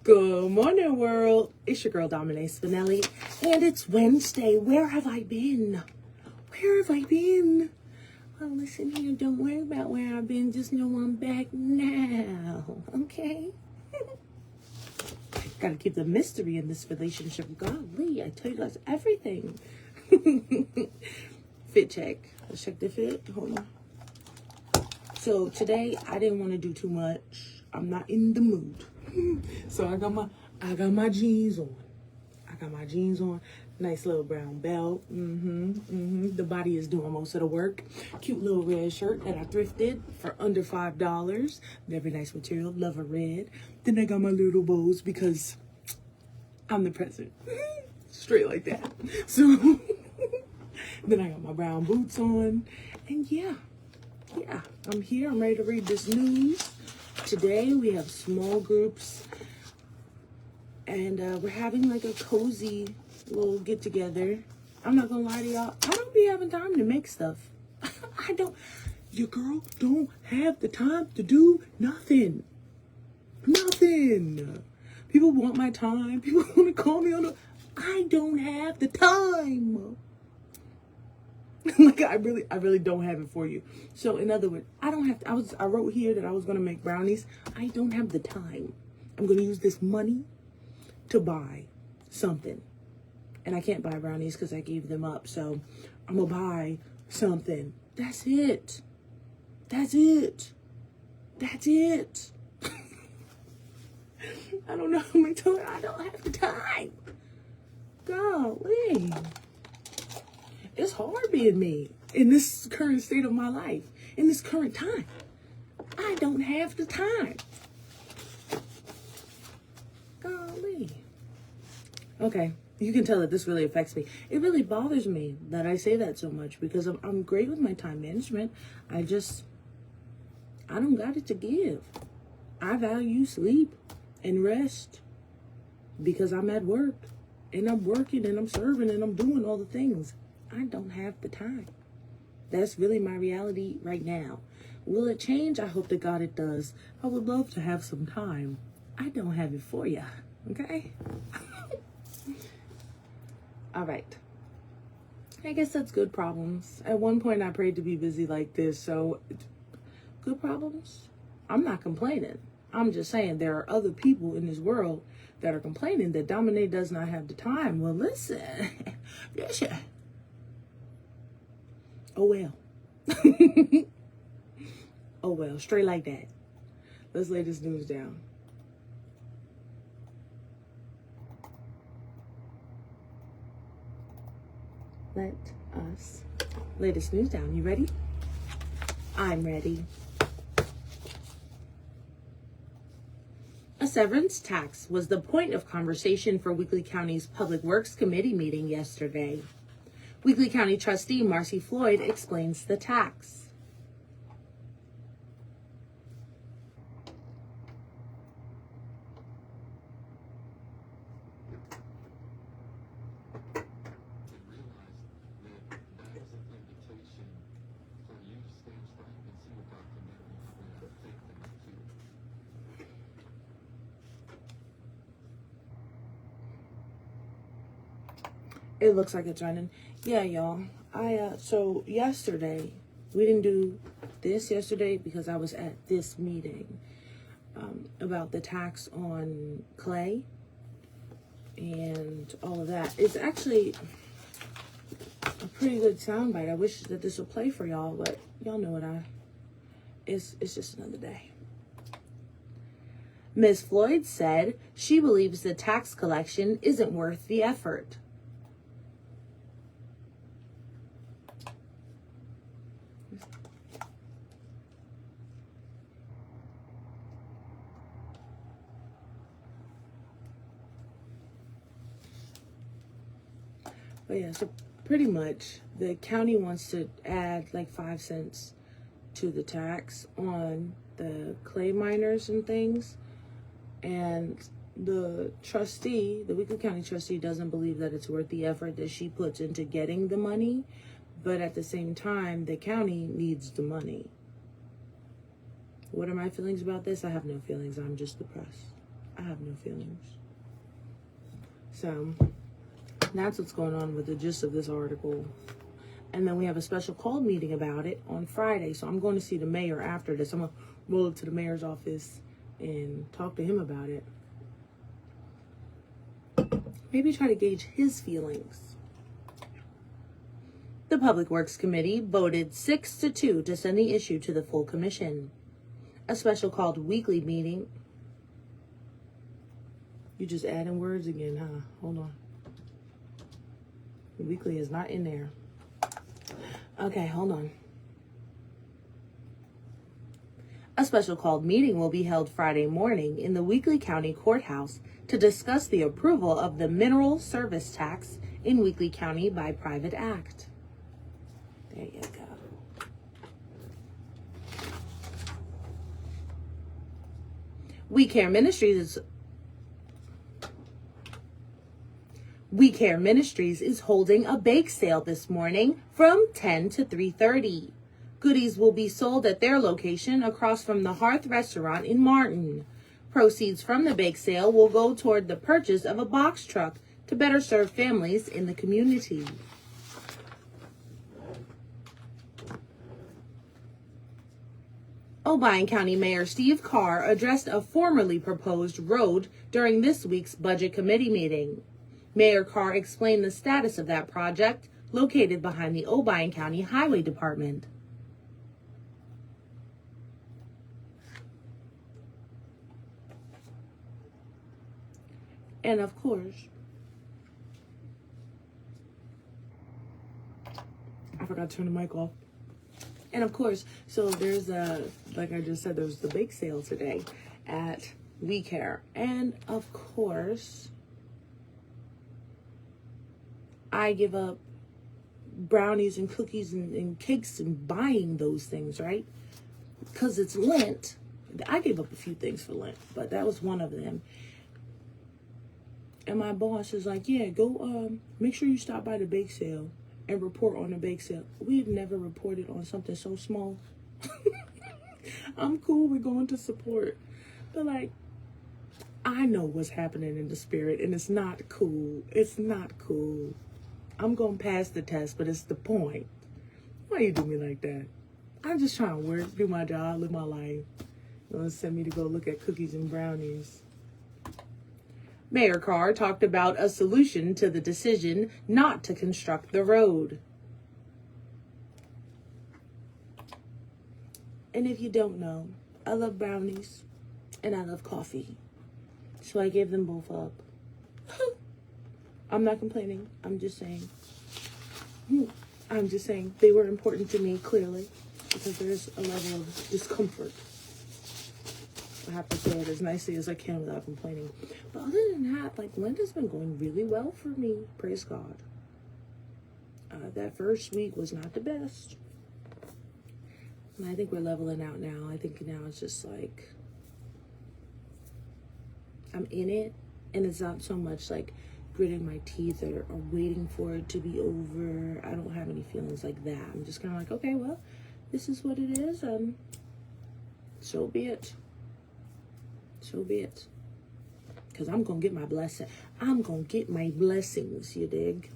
Good morning, world. It's your girl, Dominique Spinelli, and it's Wednesday. Where have I been? Where have I been? Well, listen here. Don't worry about where I've been. Just know I'm back now. Okay? Gotta keep the mystery in this relationship. Golly, I tell you guys everything. Fit check. Let's check the fit. Hold on. So today I didn't want to do too much. I'm not in the mood. So I got my jeans on. Nice little brown belt. The body is doing most of the work. Cute little red shirt that I thrifted for under $5. Very nice material. Love a red. Then I got my little bows because I'm the president. Straight like that. So then I got my brown boots on. And yeah, I'm here. I'm ready to read this news. Today we have small groups, and we're having like a cozy little get together. I'm not gonna lie to y'all, I don't be having time to make stuff. Your girl don't have the time to do nothing. People want my time. People want to call me I don't have the time. Like I really don't have it for you. So in other words, I don't have to, I wrote here that I was gonna make brownies. I don't have the time. I'm gonna use this money to buy something. And I can't buy brownies because I gave them up. So I'm gonna buy something. That's it. I don't know how many times I don't have the time. Golly. It's hard being me in this current state of my life, in this current time. I don't have the time. Golly. Okay, you can tell that this really affects me. It really bothers me that I say that so much because I'm great with my time management. I don't got it to give. I value sleep and rest because I'm at work and I'm working and I'm serving and I'm doing all the things. I don't have the time. That's really my reality right now. Will it change? I hope to God it does. I would love to have some time. I don't have it for you. Okay? All right. I guess that's good problems. At one point, I prayed to be busy like this. So, good problems? I'm not complaining. I'm just saying there are other people in this world that are complaining that Dominique does not have the time. Well, listen. Listen. Oh, well. Oh, well. Straight like that. Let's lay this news down. Let us lay this news down. You ready? I'm ready. A severance tax was the point of conversation for Weakley County's Public Works Committee meeting yesterday. Weakley County trustee Marcy Floyd explains the tax. It looks like it's running. Yeah, y'all. So yesterday, we didn't do this yesterday because I was at this meeting about the tax on clay and all of that. It's actually a pretty good soundbite. I wish that this would play for y'all, but y'all know it's just another day. Ms. Floyd said she believes the tax collection isn't worth the effort. But yeah, so pretty much the county wants to add like 5 cents to the tax on the clay miners and things. And the trustee, the Weakley County trustee, doesn't believe that it's worth the effort that she puts into getting the money. But at the same time, the county needs the money. What are my feelings about this? I have no feelings. I'm just depressed. I have no feelings. So that's what's going on with the gist of this article. And then we have a special call meeting about it on Friday. So I'm going to see the mayor after this. I'm going to roll up to the mayor's office and talk to him about it. Maybe try to gauge his feelings. The Public Works Committee voted 6-2 to send the issue to the full commission. A special called weekly meeting. You just adding words again, huh? Hold on. The weekly is not in there. Okay, hold on. A special called meeting will be held Friday morning in the Weakley County Courthouse to discuss the approval of the mineral service tax in Weakley County by private act. There you go. We Care Ministries is holding a bake sale this morning from 10 to 3:30. Goodies will be sold at their location across from the Hearth Restaurant in Martin. Proceeds from the bake sale will go toward the purchase of a box truck to better serve families in the community. Obion County Mayor Steve Carr addressed a formerly proposed road during this week's Budget Committee meeting. Mayor Carr explained the status of that project located behind the Obion County Highway Department. And of course, I forgot to turn the mic off. And of course, so there's like I just said, there's the bake sale today at We Care. And of course, I give up brownies and cookies and cakes and buying those things, right? Because it's Lent. I gave up a few things for Lent, but that was one of them. And my boss is like, yeah, go make sure you stop by the bake sale and report on the bake sale. We've never reported on something so small. I'm cool with going to support. But like, I know what's happening in the spirit, and it's not cool. It's not cool. I'm going to pass the test, but it's the point. Why you do me like that? I'm just trying to work, do my job, live my life. You want to send me to go look at cookies and brownies. Mayor Carr talked about a solution to the decision not to construct the road. And if you don't know, I love brownies and I love coffee. So I gave them both up. I'm not complaining. I'm just saying they were important to me, clearly, because there's a level of discomfort. I have to say it as nicely as I can without complaining. But other than that, like, Lent has been going really well for me. Praise God. That first week was not the best. And I think we're leveling out now. I think now it's just like, I'm in it. And it's not so much like gritting my teeth or waiting for it to be over. I don't have any feelings like that. I'm just kind of like, okay, well, this is what it is. So be it. So be it. Because I'm going to get my blessing. I'm going to get my blessings, you dig?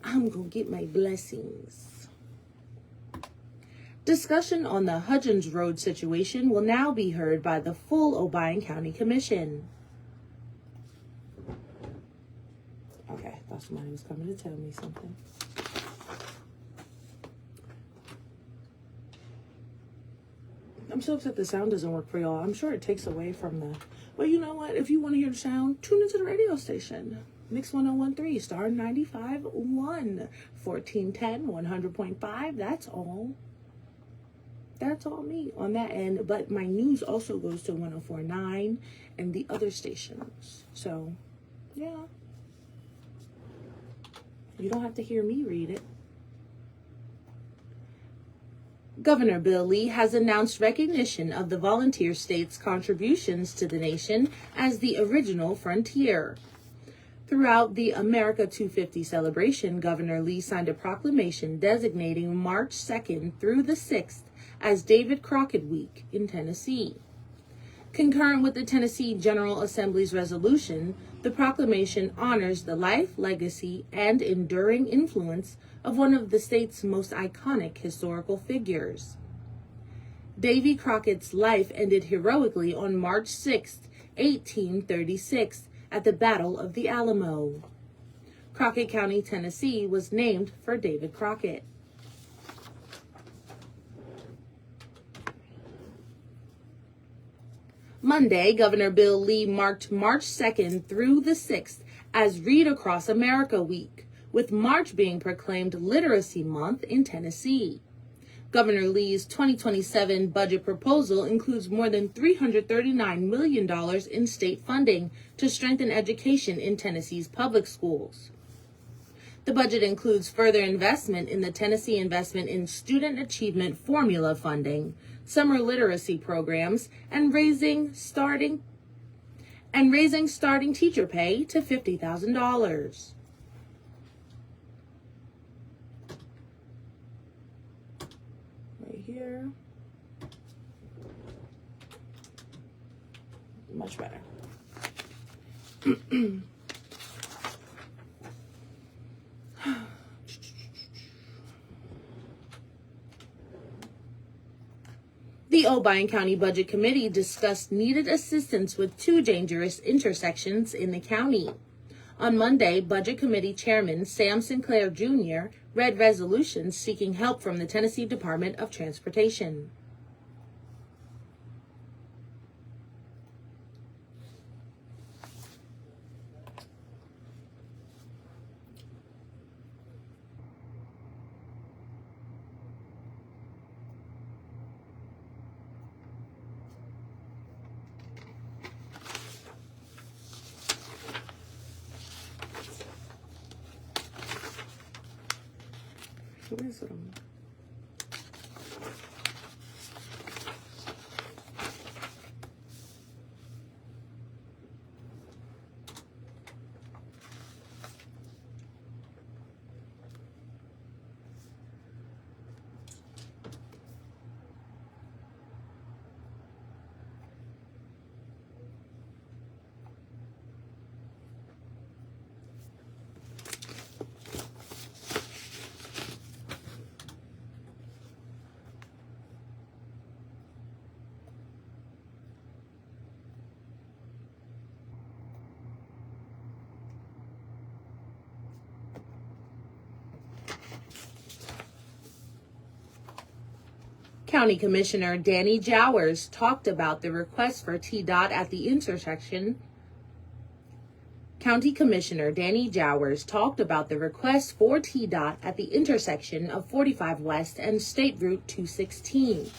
I'm going to get my blessings. Discussion on the Hudgens Road situation will now be heard by the full Obion County Commission. Okay, thought somebody was coming to tell me something. I'm so upset the sound doesn't work for y'all. I'm sure it takes away from the... Well, you know what? If you want to hear the sound, tune into the radio station. Mix 1013, Star 95.1, 1410, 100.5. That's all. That's all me on that end. But my news also goes to 104.9 and the other stations. So, yeah. You don't have to hear me read it. Governor Bill Lee has announced recognition of the volunteer state's contributions to the nation as the original frontier. Throughout the America 250 celebration, Governor Lee signed a proclamation designating March 2nd through the 6th as David Crockett Week in Tennessee. Concurrent with the Tennessee General Assembly's resolution, the proclamation honors the life, legacy, and enduring influence of one of the state's most iconic historical figures. Davy Crockett's life ended heroically on March 6, 1836, at the Battle of the Alamo. Crockett County, Tennessee was named for David Crockett. Monday, Governor Bill Lee marked March 2nd through the 6th as Read Across America Week, with March being proclaimed Literacy Month in Tennessee. Governor Lee's 2027 budget proposal includes more than $339 million in state funding to strengthen education in Tennessee's public schools. The budget includes further investment in the Tennessee Investment in Student Achievement Formula funding, summer literacy programs, and raising starting teacher pay to $50,000. Right here. Much better. The Obion County Budget Committee discussed needed assistance with two dangerous intersections in the county. On Monday, Budget Committee Chairman Sam Sinclair Jr. read resolutions seeking help from the Tennessee Department of Transportation. What is it? County Commissioner Danny Jowers talked about the request for TDOT at the intersection. County Commissioner Danny Jowers talked about the request for TDOT at the intersection of 45 West and State Route 216.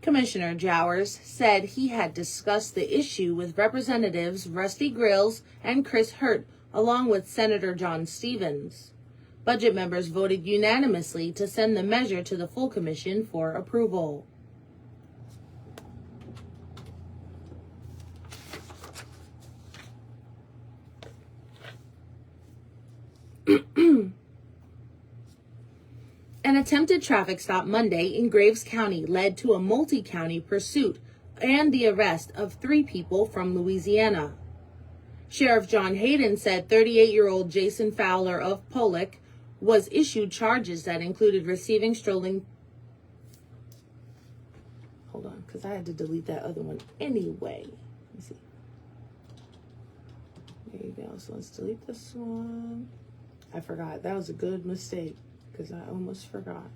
Commissioner Jowers said he had discussed the issue with Representatives Rusty Grills and Chris Hurt, along with Senator John Stevens. Budget members voted unanimously to send the measure to the full commission for approval. An attempted traffic stop Monday in Graves County led to a multi-county pursuit and the arrest of 3 people from Louisiana. Sheriff John Hayden said 38-year-old Jason Fowler of Pollock was issued charges that included receiving stolen Hold on, because I had to delete that other one anyway. Let me see. There you go. So let's delete this one. I forgot. That was a good mistake because I almost forgot.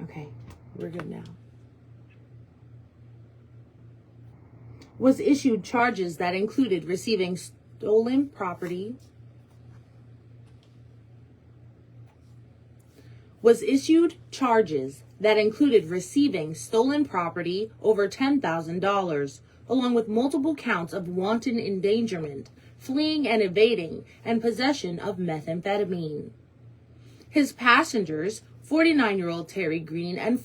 Okay, we're good now. Was issued charges that included receiving stolen property. Was issued charges that included receiving stolen property over $10,000, along with multiple counts of wanton endangerment, fleeing and evading, and possession of methamphetamine. His passengers, 49-year-old Terry Green and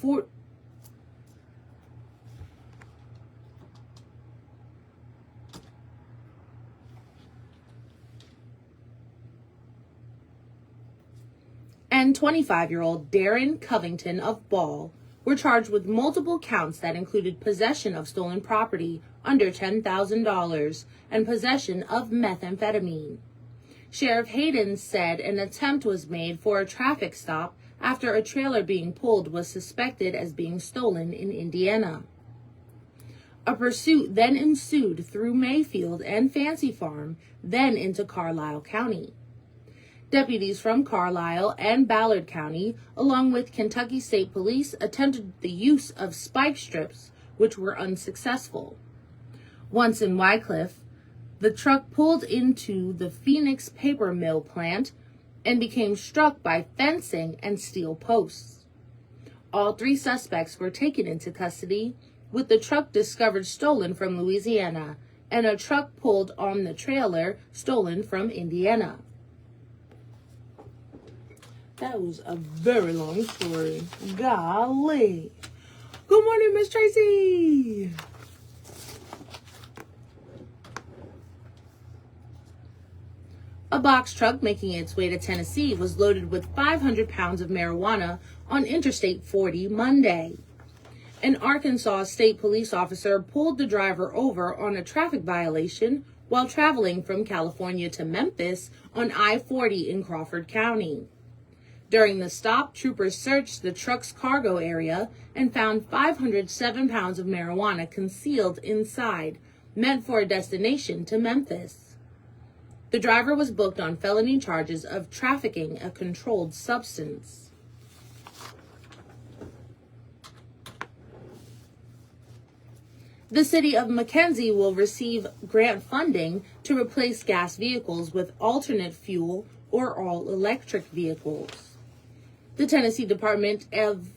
25-year-old Darren Covington of Ball were charged with multiple counts that included possession of stolen property under $10,000 and possession of methamphetamine. Sheriff Hayden said an attempt was made for a traffic stop after a trailer being pulled was suspected as being stolen in Indiana. A pursuit then ensued through Mayfield and Fancy Farm, then into Carlisle County. Deputies from Carlisle and Ballard County, along with Kentucky State Police, attempted the use of spike strips, which were unsuccessful. Once in Wycliffe, the truck pulled into the Phoenix paper mill plant and became struck by fencing and steel posts. All three suspects were taken into custody, with the truck discovered stolen from Louisiana and a truck pulled on the trailer stolen from Indiana. That was a very long story. Golly. Good morning, Miss Tracy. A box truck making its way to Tennessee was loaded with 500 pounds of marijuana on Interstate 40 Monday. An Arkansas state police officer pulled the driver over on a traffic violation while traveling from California to Memphis on I-40 in Crawford County. During the stop, troopers searched the truck's cargo area and found 507 pounds of marijuana concealed inside, meant for a destination to Memphis. The driver was booked on felony charges of trafficking a controlled substance. The city of McKenzie will receive grant funding to replace gas vehicles with alternate fuel or all-electric vehicles. The Tennessee Department of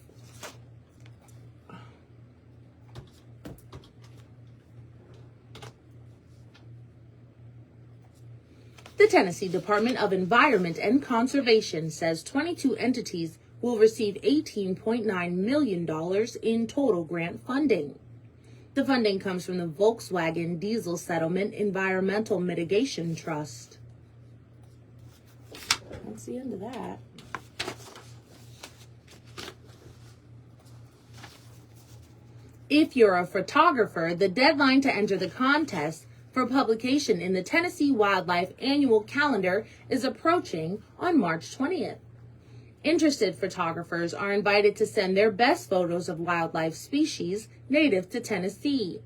Environment and Conservation says 22 entities will receive $18.9 million in total grant funding. The funding comes from the Volkswagen Diesel Settlement Environmental Mitigation Trust. That's the end of that. If you're a photographer, the deadline to enter the contest for publication in the Tennessee Wildlife Annual Calendar is approaching on March 20th. Interested photographers are invited to send their best photos of wildlife species native to Tennessee.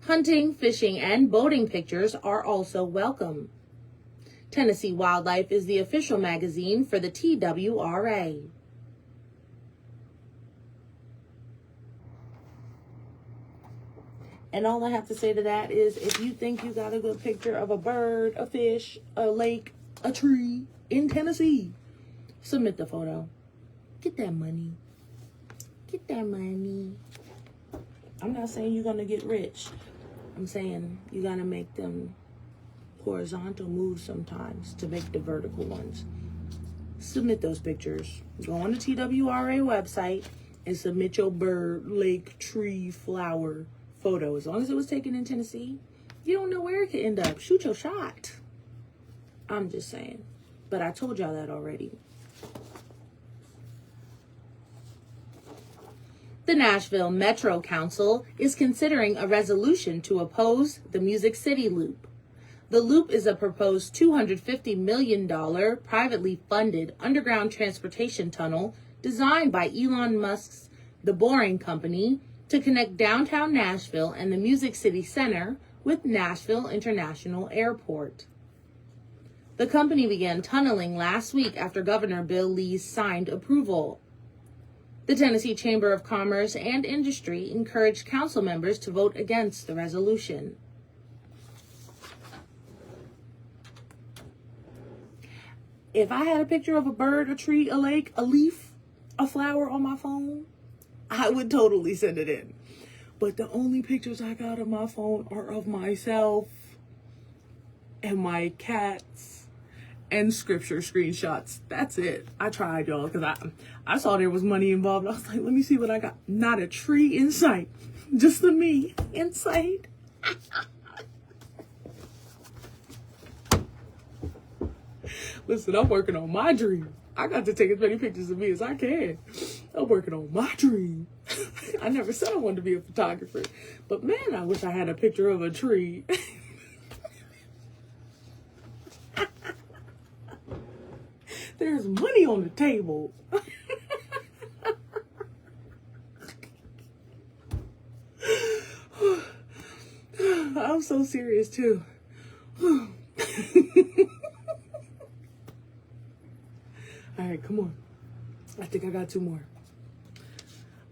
Hunting, fishing, and boating pictures are also welcome. Tennessee Wildlife is the official magazine for the TWRA. And all I have to say to that is, if you think you got a good picture of a bird, a fish, a lake, a tree in Tennessee, submit the photo. Get that money. Get that money. I'm not saying you're going to get rich. I'm saying you got to make them horizontal moves sometimes to make the vertical ones. Submit those pictures. Go on the TWRA website and submit your bird, lake, tree, flower photo. As long as it was taken in Tennessee, you don't know where it could end up. Shoot your shot. I'm just saying. But I told y'all that already. The Nashville Metro Council is considering a resolution to oppose the Music City Loop. The loop is a proposed $250 million privately funded underground transportation tunnel designed by Elon Musk's The Boring Company to connect downtown Nashville and the Music City Center with Nashville International Airport. The company began tunneling last week after Governor Bill Lee signed approval. The Tennessee Chamber of Commerce and Industry encouraged council members to vote against the resolution. If I had a picture of a bird, a tree, a lake, a leaf, a flower on my phone, I would totally send it in. But the only pictures I got on my phone are of myself and my cats and scripture screenshots. That's it. I tried, y'all, because I saw there was money involved. I was like, let me see what I got. Not a tree in sight. Just the me in sight. Listen, I'm working on my dream. I got to take as many pictures of me as I can. I'm working on my dream. I never said I wanted to be a photographer. But man, I wish I had a picture of a tree. There's money on the table. I'm so serious too. All right, come on. I think I got two more.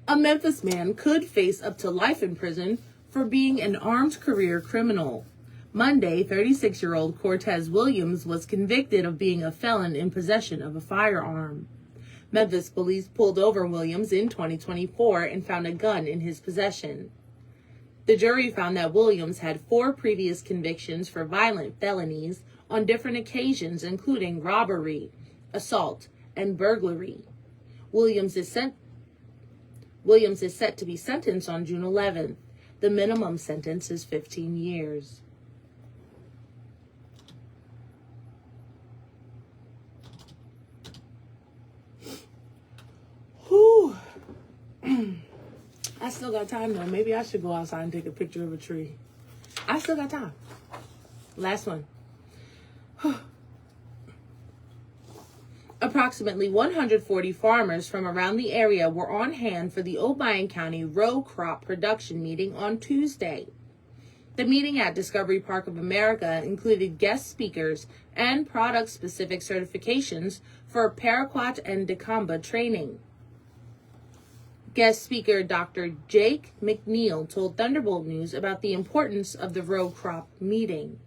A Memphis man could face up to life in prison for being an armed career criminal. Monday, 36-year-old Cortez Williams was convicted of being a felon in possession of a firearm. Memphis police pulled over Williams in 2024 and found a gun in his possession. The jury found that Williams had 4 previous convictions for violent felonies on different occasions, including robbery, assault, and burglary. Williams is set to be sentenced on June 11th. The minimum sentence is 15 years. Whew. I still got time though. Maybe I should go outside and take a picture of a tree. I still got time. Last one. Approximately 140 farmers from around the area were on hand for the Obion County row crop production meeting on Tuesday. The meeting at Discovery Park of America included guest speakers and product-specific certifications for paraquat and dicamba training. Guest speaker Dr. Jake McNeil told Thunderbolt News about the importance of the row crop meeting.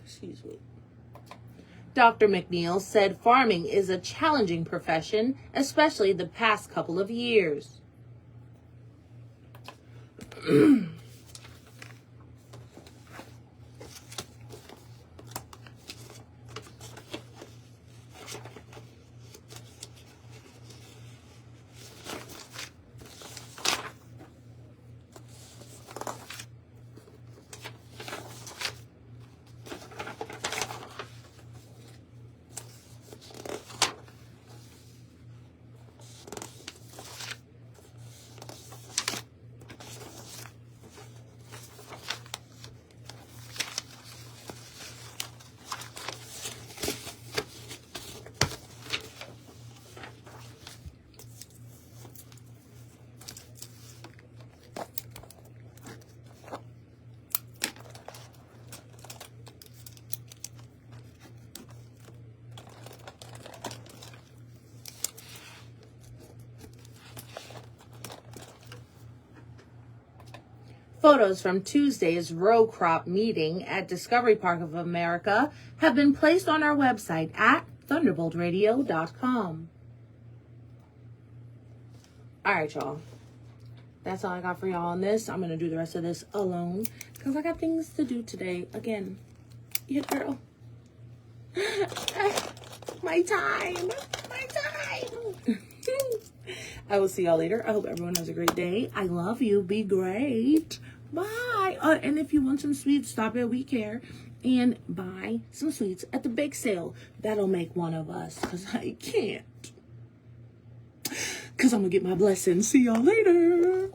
Excuse me. Dr. McNeil said farming is a challenging profession, especially the past couple of years. Photos from Tuesday's row crop meeting at Discovery Park of America have been placed on our website at thunderboltradio.com. All right, y'all. That's all I got for y'all on this. I'm going to do the rest of this alone because I got things to do today. Again, yeah, girl. My time. I will see y'all later. I hope everyone has a great day. I love you. Be great. Bye. And if you want some sweets, stop at We Care and buy some sweets at the bake sale. That'll make one of us because I can't. Because I'm going to get my blessing. See y'all later.